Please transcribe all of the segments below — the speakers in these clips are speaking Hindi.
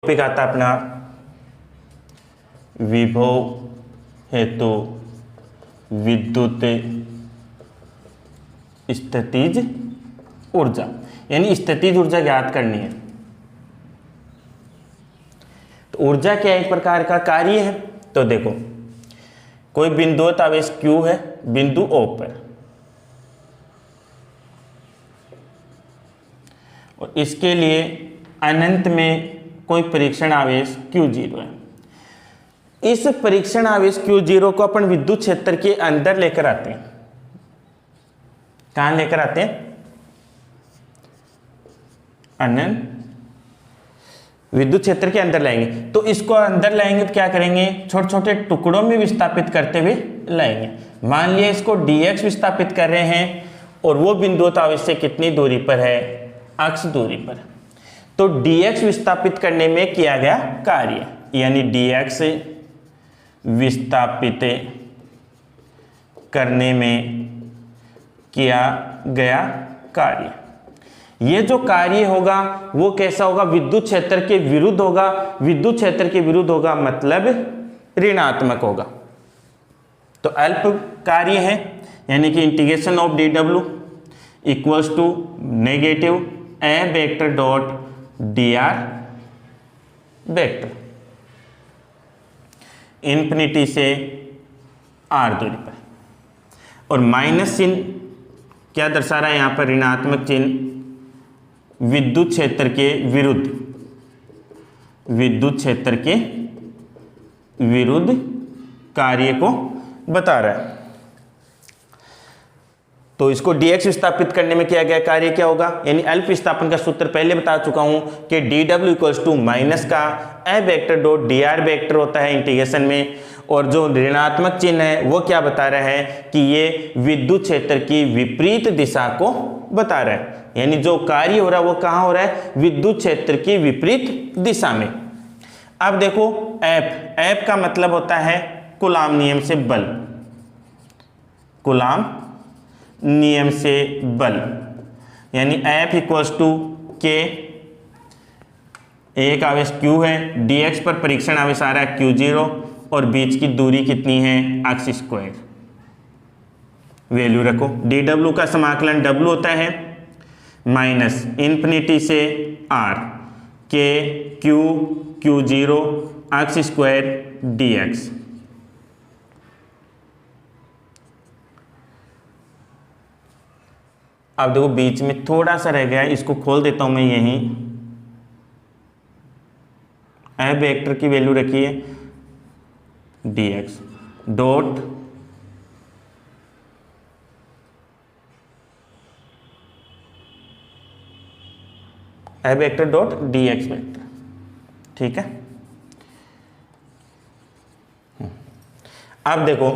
टॉपिक आता अपना विभव हेतु विद्युत स्थितिज ऊर्जा, यानी स्थितिज ऊर्जा ज्ञात करनी है। तो ऊर्जा क्या एक प्रकार का कार्य है। तो देखो कोई बिंदुवत आवेश Q है बिंदु O पर, और इसके लिए अनंत में कोई परीक्षण आवेश Q0 है। इस परीक्षण आवेश Q0 को अपन विद्युत क्षेत्र के अंदर लेकर आते हैं। कहां लेकर आते हैं? अनंत विद्युत क्षेत्र के अंदर लाएंगे। तो इसको अंदर लाएंगे तो क्या करेंगे? छोटे छोटे टुकड़ों में विस्थापित करते हुए लाएंगे। मान लिया इसको dx विस्थापित कर रहे हैं और वो बिंदुवत आवेश से कितनी दूरी पर है? अक्ष दूरी पर। तो dx विस्थापित करने में किया गया कार्य, यानी dx विस्थापित करने में किया गया कार्य। ये जो कार्य होगा वो कैसा होगा? विद्युत क्षेत्र के विरुद्ध होगा। विद्युत क्षेत्र के विरुद्ध होगा मतलब ऋणात्मक होगा। तो अल्प कार्य है, यानी कि integration of dw equals to negative a vector dot dr vector infinity से r दूरी पर। और माइनस चिन्ह क्या दर्शा रहा है यहां पर? ऋणात्मक चिन्ह विद्युत क्षेत्र के विरुद्ध, विद्युत क्षेत्र के विरुद्ध कार्य को बता रहा है। तो इसको dx विस्थापित करने में किया गया कार्य क्या होगा? यानी अल्प विस्थापन का सूत्र पहले बता चुका हूं कि dw इक्वल्स टू माइनस का a vector dot dr vector होता है इंटीग्रेशन में, और जो ऋणात्मक चिन्ह है वो क्या बता रहा है कि ये विद्युत क्षेत्र की विपरीत दिशा को बता रहा है। यानी जो कार्य हो रहा है वो कहां हो रहा है? विद्युत क्षेत्र की विपरीत दिशा में। अब देखो F का मतलब होता है कूलाम नियम से बल, कूलाम नियम से बल, यानी F इक्वल्स टू K, एक आवेश Q है, dx पर परीक्षण आवेश आ रहा है Q0 और बीच की दूरी कितनी है? अक्ष स्क्वायर। वैल्यू रखो, dw का समाकलन w होता है माइनस इंफिनिटी से r के Q0 अक्ष स्क्वायर dx। अब देखो बीच में थोड़ा सा रह गया है, इसको खोल देता हूं मैं। यहीं a वेक्टर की वैल्यू रखी है dx dot a vector dot dx vector. ठीक है। अब देखो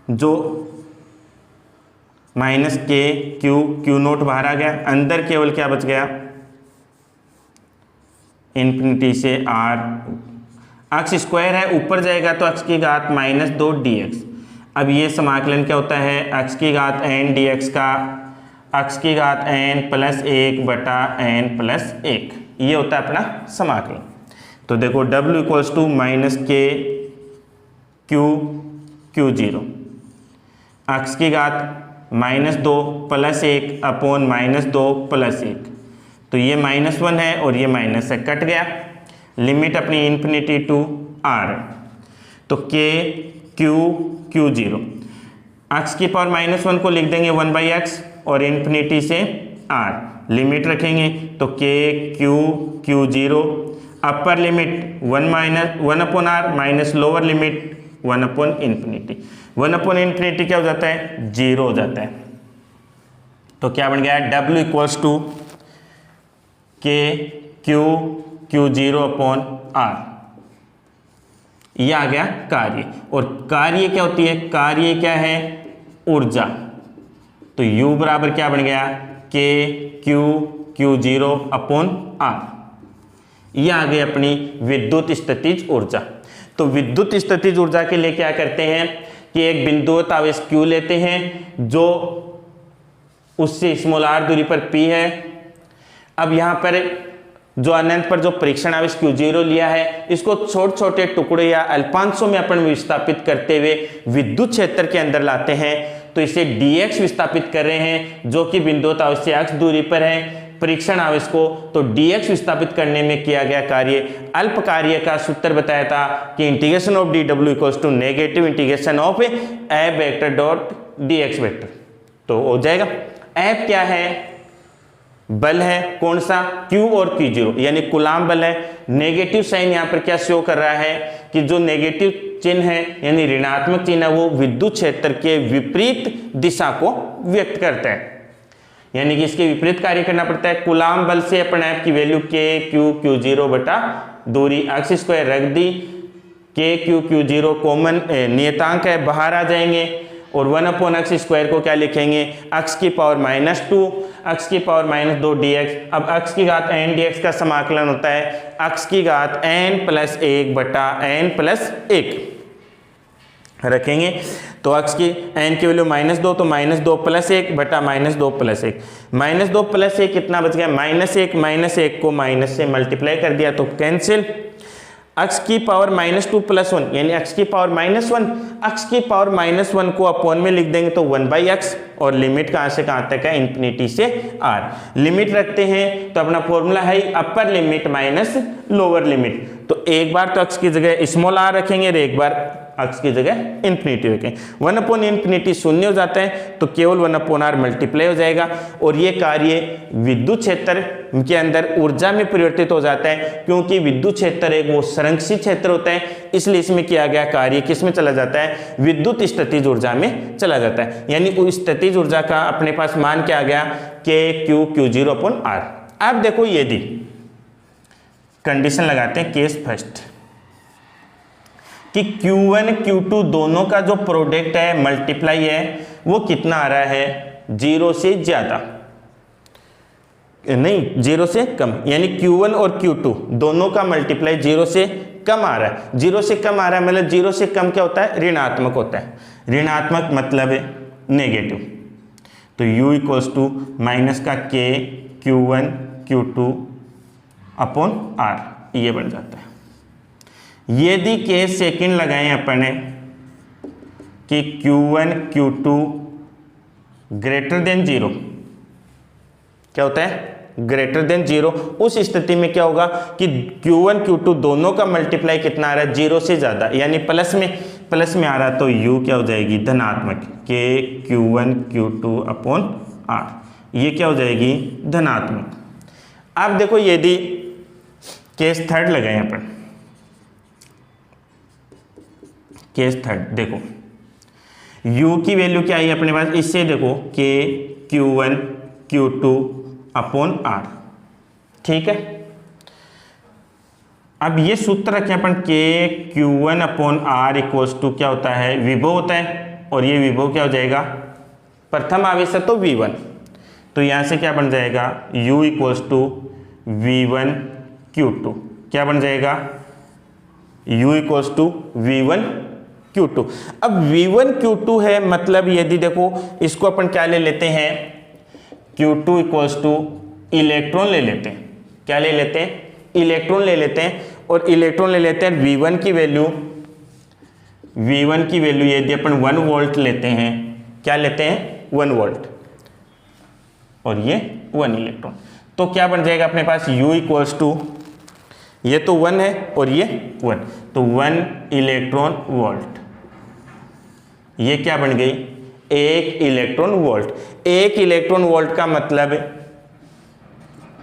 जो माइनस के क्यू नोट बाहर आ गया, अंदर केवल क्या बच गया? इंफिनिटी से r, अक्ष स्क्वायर है, ऊपर जाएगा तो अक्ष की घात -2 dx। अब ये समाकलन क्या होता है? अक्ष की घात n dx का अक्ष की घात n प्लस 1 बटा n प्लस 1, ये होता है अपना समाकलन। तो देखो w इक्वल्स टू माइनस के Q0 अक्ष की घात -2 प्लस 1 अपॉन -2 प्लस 1। तो ये -1 है और ये माइनस है, कट गया। लिमिट अपनी इंफिनिटी टू r। तो k Q0 x की पावर -1 को लिख देंगे 1/x और इंफिनिटी से r। लिमिट रखेंगे तो k Q0 upper limit 1 upon r minus lower limit 1 upon infinity. 1 upon infinity क्या हो जाता है? 0 हो जाता है। तो क्या बन गया? w equals to k Q0 upon r। यह आ गया कार्य। और कार्य क्या होती है? कार्य क्या है? ऊर्जा। तो u बराबर क्या बन गया? k Q0 upon r। यह आ गई अपनी विद्युत स्थितिज ऊर्जा। तो विद्युत स्थितिज ऊर्जा के लिए क्या करते हैं कि एक बिंदुवत आवेश Q लेते हैं जो उससे स्मॉल r दूरी पर P है। अब यहां पर जो अनंत पर जो परीक्षण आवेश Q0 लिया है, इसको छोटे छोटे टुकड़े या अल्पांशों में अपन विस्थापित करते हुए विद्युत क्षेत्र के अंदर लाते हैं। तो इसे dx विस्थापित कर रहे हैं जो कि बिंदुवत आवेश से x दूरी पर है परीक्षण आवेश को। तो dx विस्थापित करने में किया गया कार्य, अल्प कार्य का सूत्र बताया था कि integration of dw equals to negative integration of f vector dot dx vector. तो हो जाएगा f क्या है, बल है, कौन सा, Q और Q0 यानी कूलाम बल है। नेगेटिव साइन यहाँ पर क्या शो कर रहा है कि जो नेगेटिव चिन्ह है यानी ऋणात्मक चिन्ह है वो विद्युत क्षेत्र के विपरीत दिशा को व्यक्त करता है, यानी कि इसके विपरीत कार्य करना पड़ता है। कूलाम बल से अपन F की वैल्यू Q0 बटा दूरी x स्क्वायर रख दी, Q0 कॉमन नियतांक है, बाहर आ जाएंगे और 1/x स्क्वायर को क्या लिखेंगे, x की पावर -2 x की पावर -2 dx। अब x की घात n dx का समाकलन होता है x की घात n+1 बटा n+1 रखेंगे। तो x की n की वैल्यू -2 तो -2 + 1 बटा -2 + 1, -2 + 1 कितना बच गया, -1 को माइनस से मल्टीप्लाई कर दिया तो कैंसिल। x की पावर -2 + 1 यानी x की पावर -1, x की पावर -1 को अपॉन में लिख देंगे तो 1/x और लिमिट कहाँ से कहाँ तक है, इन्फिनिटी से r। लिमिट रखते हैं तो अपना फॉर्मूला है upper limit minus lower limit. तो एक बार तो x की जगह स्मॉल r रखेंगे और एक बार x की जगह इन्फिनिटी रखेंगे। 1/∞ शून्य हो जाता है तो केवल 1/r मल्टीप्लाई हो जाएगा और ये कार्य विद्युत क्षेत्र के अंदर ऊर्जा में परिवर्तित हो जाता है, क्योंकि विद्युत क्षेत्र एक वो संरक्षित क्षेत्र होता है, इसलिए इसमें किया गया कार्य किस में चला जाता है, विद्युत स्थितिज ऊर्जा में चला जाता है। यानी उस स्थितिज ऊर्जा का अपने पास मान क्या आ गया, Q0/r। अब देखो यदि कंडीशन लगाते हैं केस फर्स्ट कि Q1 Q2 दोनों का जो प्रोडक्ट है मल्टीप्लाई है वो कितना आ रहा है, 0 से ज्यादा, नहीं 0 से कम, यानी Q1 और Q2 दोनों का मल्टीप्लाई 0 से कम आ रहा है। 0 से कम आ रहा है मतलब 0 से कम क्या होता है, ऋणात्मक होता है। ऋणात्मक मतलब नेगेटिव। तो U इक्वल्स टू माइनस का K Q1 Q2/r ये बन जाता है। यदि केस सेकंड लगाएं अपन ने कि Q1 Q2 ग्रेटर देन 0, क्या होता है, ग्रेटर देन 0, उस स्थिति में क्या होगा कि Q1 Q2 दोनों का मल्टीप्लाई कितना आ रहा है, 0 से ज्यादा यानी प्लस में आ रहा है। तो U क्या हो जाएगी, धनात्मक, K Q1 Q2/r ये क्या हो जाएगी, धनात्मक। अब देखो यदि केस थर्ड लगाएं अपन, केस थर्ड देखो U की वैल्यू क्या आई अपने पास, इससे देखो K Q1 Q2/r, ठीक है। अब ये सूत्र रखें अपन K Q1/r इक्वल्स टू क्या होता है, विभव होता है, और ये विभव क्या हो जाएगा, प्रथम आवेश है तो V1। तो यहां से क्या बन जाएगा, U equals to V1 Q2, क्या बन जाएगा, U equals to V1 Q2। अब V1 Q2 है मतलब यदि देखो इसको अपन क्या ले लेते हैं, Q2 इक्वल्स टू इलेक्ट्रॉन ले लेते हैं, क्या ले लेते हैं, इलेक्ट्रॉन ले लेते हैं, और इलेक्ट्रॉन ले लेते हैं। V1 की वैल्यू यदि अपन 1 वोल्ट लेते हैं, क्या लेते हैं, 1 वोल्ट, और ये 1 इलेक्ट्रॉन, तो क्या बन जाएगा अपने पास U इक्वल्स टू, ये तो 1 है और ये 1, तो 1 इलेक्ट्रॉन वोल्ट, ये क्या बन गई, 1 इलेक्ट्रॉन वोल्ट। 1 इलेक्ट्रॉन वोल्ट का मतलब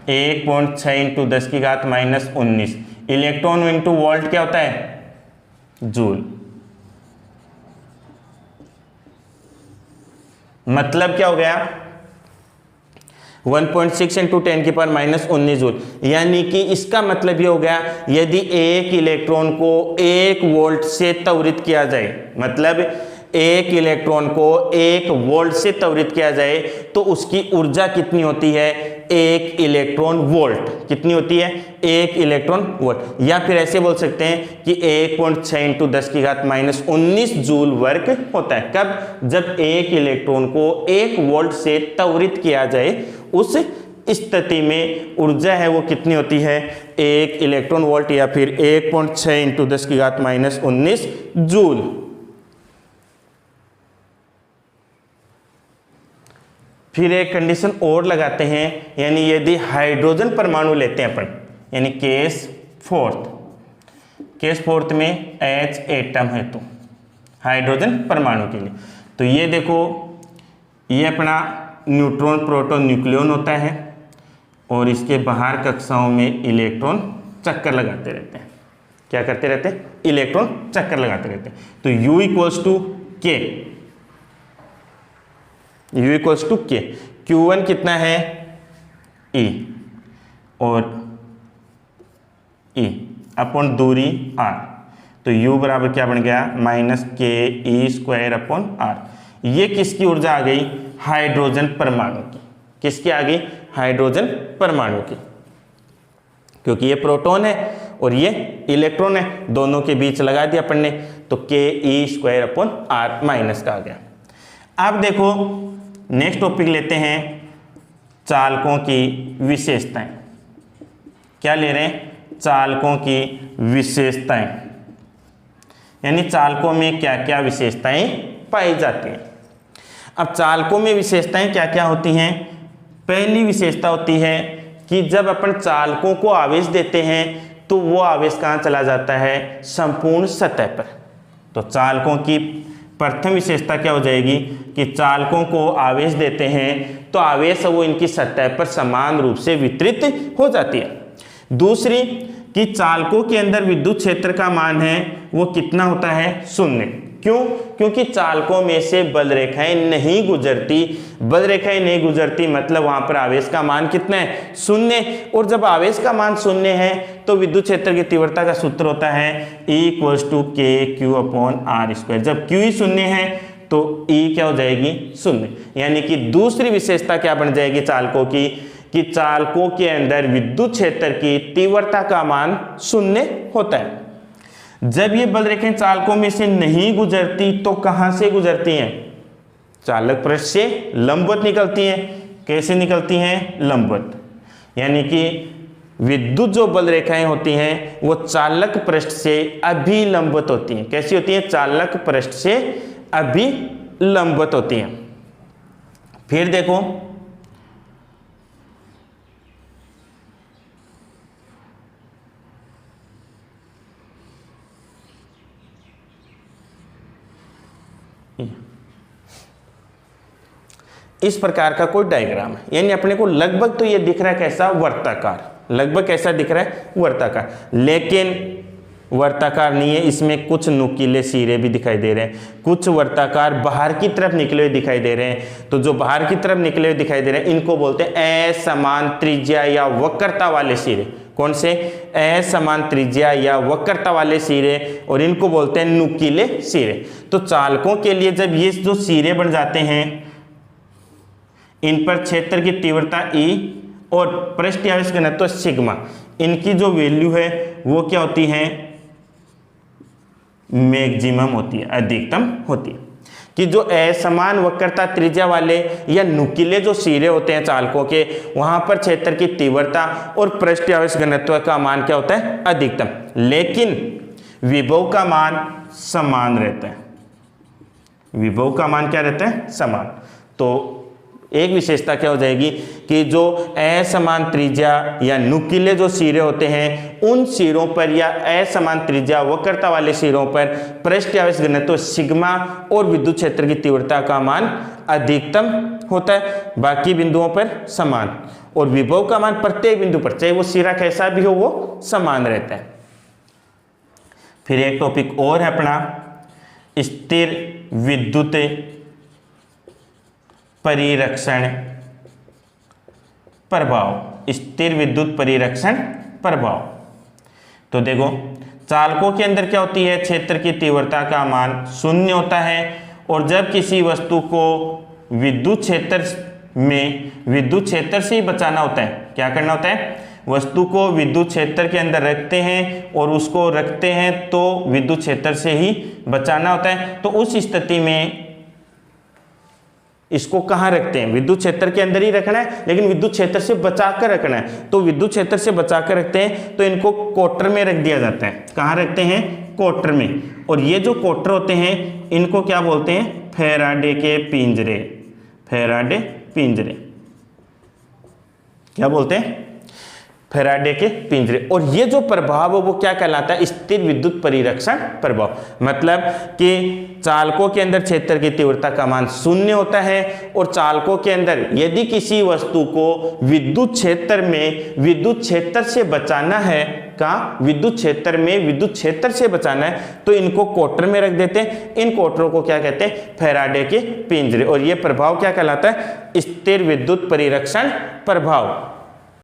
1.6 × 10⁻⁻19 इलेक्ट्रॉन इंटू वोल्ट क्या होता है, जूल। मतलब क्या हो गया, 1.6 × 10⁻⁻19 जूल। यानी कि इसका मतलब ये हो गया, यदि 1 इलेक्ट्रॉन को 1 वोल्ट से त्वरित किया जाए, मतलब 1 इलेक्ट्रॉन को 1 वोल्ट से त्वरित किया जाए तो उसकी ऊर्जा कितनी होती है, 1 इलेक्ट्रॉन वोल्ट। कितनी होती है, 1 इलेक्ट्रॉन वोल्ट। या फिर ऐसे बोल सकते हैं कि 1.6 × 10⁻⁻19 जूल वर्ग होता है। कब, जब 1 इलेक्ट्रॉन को 1 वोल्ट से त्वरित किया जाए उस स्थिति में ऊर्जा है वो कितनी होती है, 1 इलेक्ट्रॉन वोल्ट या फिर 1.6 × 10⁻⁻19 जूल। फिर एक कंडीशन और लगाते हैं, यानी यदि हाइड्रोजन परमाणु लेते हैं अपन, यानी केस फोर्थ में H एटम है तो हाइड्रोजन परमाणु के लिए, तो ये देखो ये अपना न्यूट्रॉन प्रोटॉन न्यूक्लियन होता है और इसके बाहर कक्षाओं में इलेक्ट्रॉन चक्कर लगाते रहते हैं। क्या करते रहते हैं, इलेक्ट्रॉन चक्कर लगाते रहते हैं। तो U इक्वल्स टू के, Q1 कितना है E और E अपॉन दूरी R, तो U बराबर क्या बन गया -KE²/R। ये किसकी ऊर्जा आ गई, हाइड्रोजन परमाणु की। किसकी आ गई, हाइड्रोजन परमाणु की, क्योंकि ये प्रोटॉन है और ये इलेक्ट्रॉन है, दोनों के बीच लगा दिया अपन ने, तो KE²/R माइनस का आ गया। अब देखो नेक्स्ट टॉपिक लेते हैं, चालकों की विशेषताएं। क्या ले रहे हैं, चालकों की विशेषताएं, यानी चालकों में क्या क्या विशेषताएं पाई जाती हैं। अब चालकों में विशेषताएं क्या क्या होती हैं। पहली विशेषता होती है कि जब अपन चालकों को आवेश देते हैं तो वो आवेश कहाँ चला जाता है, संपूर्ण सतह पर। तो चालकों की प्रथम विशेषता क्या हो जाएगी कि चालकों को आवेश देते हैं तो आवेश वो इनकी सतह पर समान रूप से वितरित हो जाती है। दूसरी कि चालकों के अंदर विद्युत क्षेत्र का मान है वो कितना होता है, 0। क्यों, क्योंकि चालकों में से बल रेखाएं नहीं गुजरती, मतलब वहां पर आवेश का मान कितना है, 0। और जब आवेश का मान 0 है तो विद्युत क्षेत्र की तीव्रता का सूत्र होता है E = KQ/R²। जब Q ही 0 है तो E क्या हो जाएगी, 0। यानी कि दूसरी विशेषता क्या बन जाएगी चालकों की, कि चालकों के अंदर विद्युत क्षेत्र की तीव्रता का मान 0 होता है। जब ये बल रेखाएं चालकों में से नहीं गुजरती तो कहां से गुजरती हैं, चालक पृष्ठ से लंबवत निकलती हैं। कैसे निकलती हैं, लंबवत। यानी कि विद्युत जो बल रेखाएं होती हैं वो चालक पृष्ठ से अभिलंबवत होती हैं। कैसी होती हैं, चालक पृष्ठ से अभिलंबवत होती हैं। फिर देखो इस प्रकार का कोई डायग्राम है, यानी अपने को लगभग तो ये दिख रहा है कैसा, वर्ताकार। लगभग कैसा दिख रहा है, वर्ताकार। लेकिन वर्ताकार नहीं है, इसमें कुछ नुकीले सिरे भी दिखाई दे रहे हैं, कुछ वर्ताकार बाहर की तरफ निकले हुए दिखाई दे रहे हैं। तो जो बाहर की तरफ निकले हुए दिखाई दे रहे हैं इनको बोलते हैं असमान त्रिज्या या वक्रता वाले सिरे। कौन से, असमान त्रिज्या या वक्रता वाले सिरे, और इनको बोलते हैं नुकीले सिरे। तो चालकों के लिए जब ये जो सिरे बन जाते हैं इन पर क्षेत्र की तीव्रता E और पृष्ठ आवेश घनत्व सिग्मा, इनकी जो वैल्यू है वो क्या होती है, मैक्सिमम होती है, अधिकतम होती है। कि जो असमान वक्रता त्रिज्या वाले या नुकीले जो सिरे होते हैं चालकों के, वहां पर क्षेत्र की तीव्रता और पृष्ठ आवेश घनत्व का मान क्या होता है, अधिकतम। लेकिन विभव का मान समान रहता है। विभव का मान क्या रहता है, समान। तो एक विशेषता क्या हो जाएगी कि जो असमान त्रिज्या या नुकीले जो सिरे होते हैं उन सिरों पर या असमान त्रिज्या वक्रता वाले सिरों पर पृष्ठ आवेश घनत्व सिग्मा और विद्युत क्षेत्र की तीव्रता का मान अधिकतम होता है, बाकी बिंदुओं पर समान। और विभव का मान प्रत्येक बिंदु पर, चाहे वो सिरा कैसा भी हो, वो समान रहता है। फिर एक टॉपिक और है अपना, स्थिर विद्युत परिरक्षण प्रभाव। स्थिर विद्युत परिरक्षण प्रभाव। तो देखो चालकों के अंदर क्या होती है, क्षेत्र की तीव्रता का मान 0 होता है। और जब किसी वस्तु को विद्युत क्षेत्र से ही बचाना होता है, क्या करना होता है, वस्तु को विद्युत क्षेत्र के अंदर रखते हैं और उसको रखते हैं तो विद्युत क्षेत्र से ही बचाना होता है। तो उस स्थिति में इसको कहाँ रखते हैं, विद्युत क्षेत्र के अंदर ही रखना है, लेकिन विद्युत क्षेत्र से बचा कर रखना है। तो विद्युत क्षेत्र से बचा कर रखते हैं तो इनको कोटर में रख दिया जाता है। कहाँ रखते हैं, कोटर में। और ये जो कोटर होते हैं इनको क्या बोलते हैं, फैराडे के पिंजरे। फैराडे पिंजरे क्या बोलते हैं, फैराडे के पिंजरे। और ये जो प्रभाव है वो क्या कहलाता है, स्थिर विद्युत परिरक्षण प्रभाव। मतलब कि चालकों के अंदर क्षेत्र की तीव्रता का मान शून्य होता है और चालकों के अंदर यदि किसी वस्तु को विद्युत क्षेत्र में विद्युत क्षेत्र से बचाना है, का विद्युत क्षेत्र में विद्युत क्षेत्र से बचाना है, तो इनको कोटर में रख देते हैं। इन कोटरों को क्या कहते हैं, फैराडे के पिंजरे। और ये प्रभाव क्या कहलाता है, स्थिर विद्युत परिरक्षण प्रभाव।